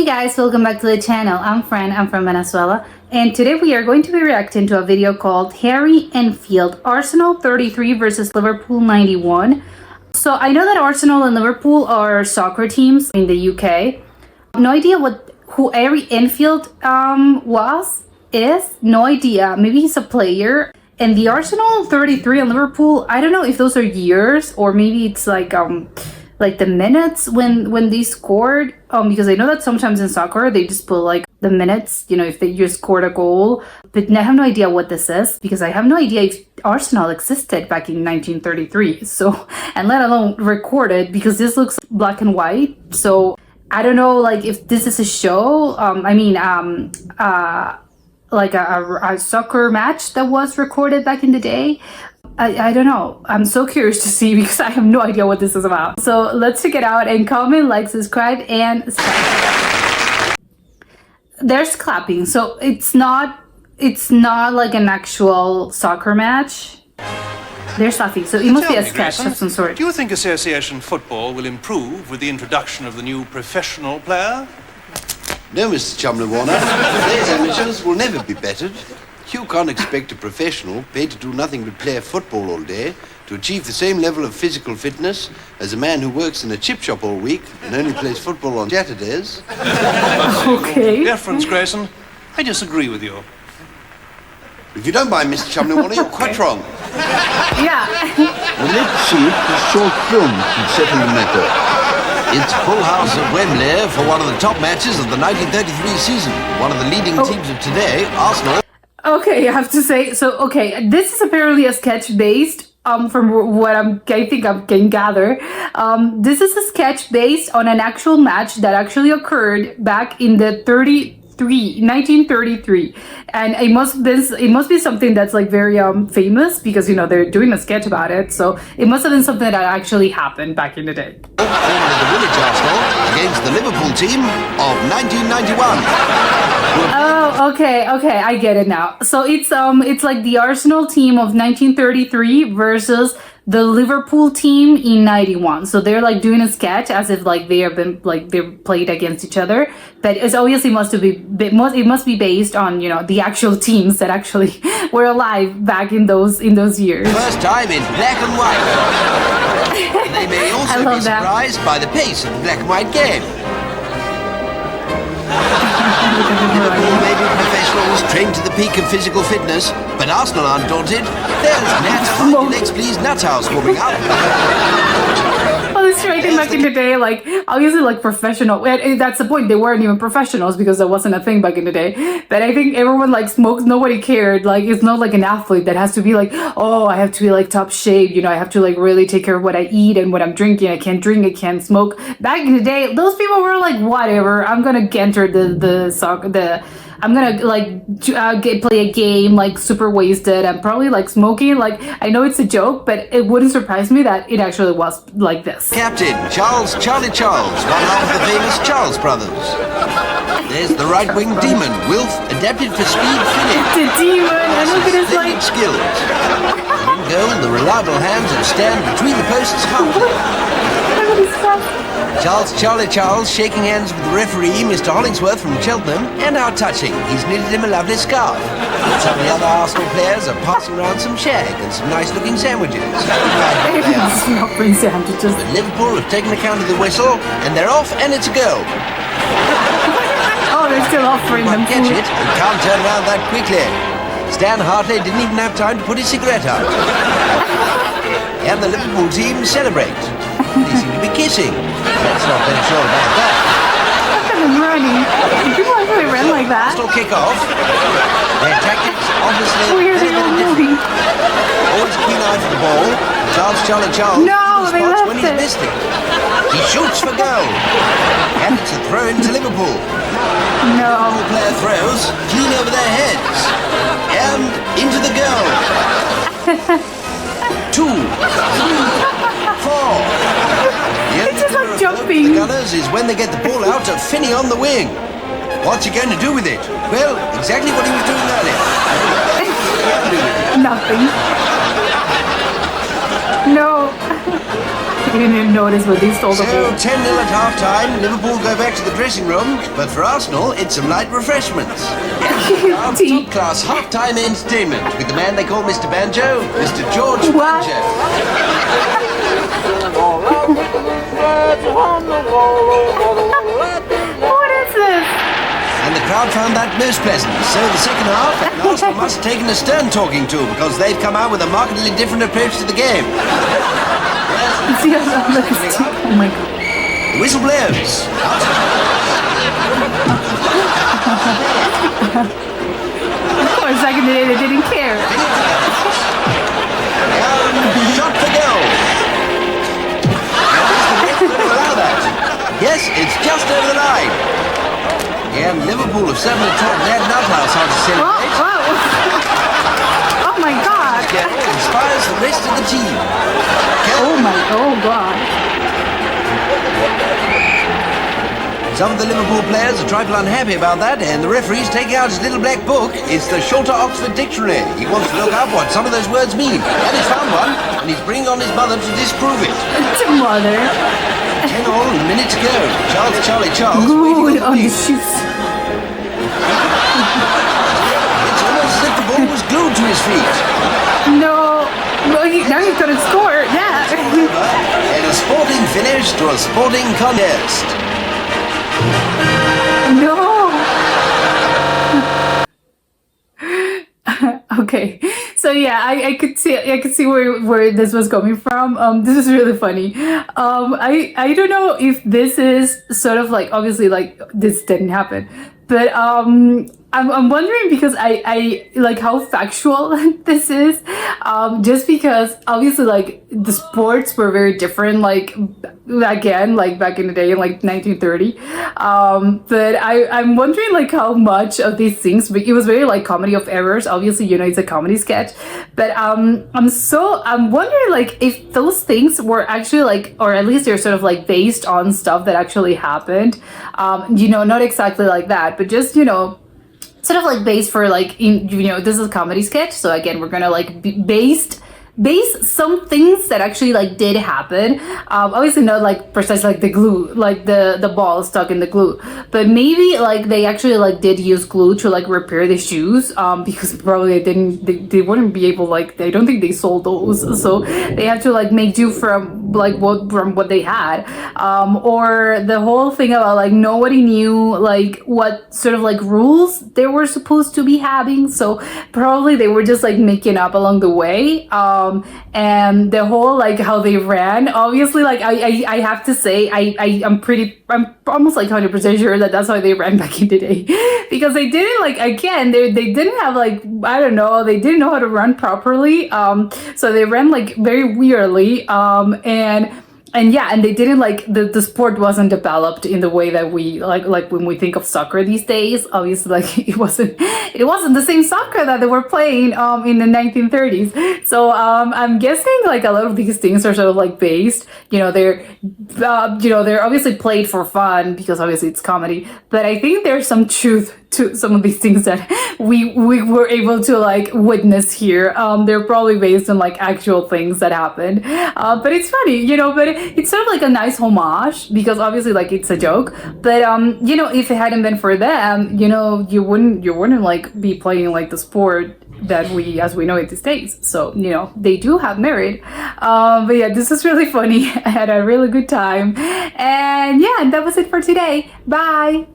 Hey guys, welcome back to the channel. I'm from Venezuela, and today we are going to be reacting to a video called Harry Enfield, Arsenal 33 versus Liverpool 91. So I know that Arsenal and Liverpool are soccer teams in the UK. No idea who Harry Enfield is. No idea. Maybe he's a player. And the Arsenal 33 and Liverpool, I don't know if those are years or maybe it's like the minutes when they scored, because I know that sometimes in soccer they just put like the minutes, you know, if they just scored a goal. But I have no idea what this is, because I have no idea if Arsenal existed back in 1933, so, and let alone recorded, because this looks black and white. So I don't know, like, if this is a show, like a soccer match that was recorded back in the day. I don't know. I'm so curious to see, because I have no idea what this is about. So let's check it out, and comment, like, subscribe, and start. There's clapping, so it's not like an actual soccer match. There's nothing, so it must be a sketch of some sort. Do you think association football will improve with the introduction of the new professional player? No, Mr. Chumley-Warner. Today's amateurs will never be bettered. You can't expect a professional paid to do nothing but play football all day to achieve the same level of physical fitness as a man who works in a chip shop all week and only plays football on Saturdays. Okay. Deference, Grayson. I disagree with you. If you don't mind, Mr. Chumley-Warner, you're quite wrong. Yeah. Well, let's see if the short film can settle the matter. It's full house at Wembley for one of the top matches of the 1933 season. One of the leading teams of today, Arsenal. Okay, I have to say, so, okay, this is apparently a sketch based, from what I think I can gather. This is a sketch based on an actual match that actually occurred back in the 1933, and it must be something that's like very famous, because, you know, they're doing a sketch about it, so it must have been something that actually happened back in the day. The village Arsenal against the Liverpool team of 1991. Oh, okay, I get it now. So it's like the Arsenal team of 1933 versus the Liverpool team in 91. So they're like doing a sketch as if like they have been like they're played against each other, but it's obviously it must be based on, you know, the actual teams that actually were alive back in those years. First time in black and white. They may also be surprised by the pace of the black and white game. Liverpool may be professionals trained to the peak of physical fitness, but Arsenal aren't daunted. There's Nat, next please, Nuthouse warming up. Well, it's right back in the day, like, obviously, like, professional. And that's the point. They weren't even professionals, because that wasn't a thing back in the day. But I think everyone, like, smokes. Nobody cared. Like, it's not like an athlete that has to be like, oh, I have to be like top shape. You know, I have to like really take care of what I eat and what I'm drinking. I can't drink. I can't smoke. Back in the day, those people were like, whatever. I'm gonna enter I'm gonna like play a game like super wasted and probably like smoking. Like, I know it's a joke, but it wouldn't surprise me that it actually was like this. Captain Charlie Charles, one of the famous Charles brothers. There's the right-wing demon, Wilf, adapted for speed finish. The demon, and look at his like skills. In goal, the reliable hands that stand between the posts halfway. Charlie Charles shaking hands with the referee, Mr. Hollingsworth from Cheltenham, and how touching, he's knitted him a lovely scarf. Some of the other Arsenal players are passing around some shag and some nice-looking sandwiches. But Liverpool have taken account of the whistle, and they're off, and it's a go. Oh, they're still offering them food. Catch it, you can't turn around that quickly. Stan Hartley didn't even have time to put his cigarette out. And the Liverpool team celebrate. They seem to be kissing. That's not very sure about that. Look at them running. People actually run like that. Still kick off. Their tactics obviously very different. Always a keen eye for the ball. Charlie no, they left when he's missed it. He shoots for goal. And it's a throw into Liverpool. No. The player throws clean over their heads. And into the goal. 2, 3, 4. It's just like jumping. The Gunners is when they get the ball out to Finney on the wing. What's he going to do with it? Well, exactly what he was doing earlier. Nothing. No. didn't even notice what they stole the So, ball. 10-0 at half-time, Liverpool go back to the dressing room, but for Arsenal, it's some light refreshments. Tea. Top-class half-time entertainment with the man they call Mr. Banjo, Mr. George What? Banjo. What is this? And the crowd found that most pleasant. So the second half, Arsenal must have taken a stern talking to because they've come out with a markedly different approach to the game. See, look, it's tea. Oh my god. The whistle blows. Of course, back in the day, they didn't care. Shot for goal. Now, is the ref going to allow that? Yes, it's just over the line. And Liverpool have suddenly taught Ned Nuthouse how to Oh, celebrate. oh. Oh my god. Goal inspires the rest of the team. Oh god. Some of the Liverpool players are a trifle unhappy about that, and the referee's taking out his little black book. It's the Shorter Oxford Dictionary. He wants to look up what some of those words mean. And he's found one, and he's bringing on his mother to disprove it. It's a mother. 10 all and a minute to go. Charlie, Charles, Glued waiting on on the the shoes. It's almost as if the ball was glued to his feet. No. Well, now he's gonna score. Yeah. And a sporting finish to a sporting contest. No. Okay, so yeah, I could see where this was coming from. This is really funny. I don't know if this is sort of like, obviously, like, this didn't happen, but I'm wondering because I like how factual this is. Just because obviously, like, the sports were very different, like, again, like back in the day, in like 1930. But I'm wondering like how much of these things, but it was very like comedy of errors. Obviously, you know, it's a comedy sketch. But I'm wondering like if those things were actually like, or at least they're sort of like based on stuff that actually happened. You know, not exactly like that, but just, you know, sort of like based for like, in, you know, this is a comedy sketch, so again we're gonna like base some things that actually like did happen. Obviously not like precisely like the glue, like the ball stuck in the glue, but maybe like they actually like did use glue to like repair the shoes, because probably they wouldn't be able, like, I don't think they sold those, so they have to like make do from what they had, or the whole thing about like nobody knew like what sort of like rules they were supposed to be having, so probably they were just like making up along the way. And the whole like how they ran, obviously, like I have to say I'm almost like 100% sure that that's how they ran back in the day, because they didn't, like, again, they didn't have like, I don't know, they didn't know how to run properly, so they ran like very weirdly, and yeah, and they didn't like, the sport wasn't developed in the way that we like when we think of soccer these days. Obviously, like it wasn't the same soccer that they were playing in the 1930s. So I'm guessing like a lot of these things are sort of like based, you know, they're obviously played for fun because obviously it's comedy, but I think there's some truth to some of these things that we were able to like witness here. They're probably based on like actual things that happened, but it's funny, you know, but it's sort of like a nice homage because obviously like it's a joke, but you know, if it hadn't been for them, you know, you wouldn't like be playing like the sport that as we know it these days. So, you know, they do have merit. But yeah, this is really funny. I had a really good time, and yeah, that was it for today. Bye.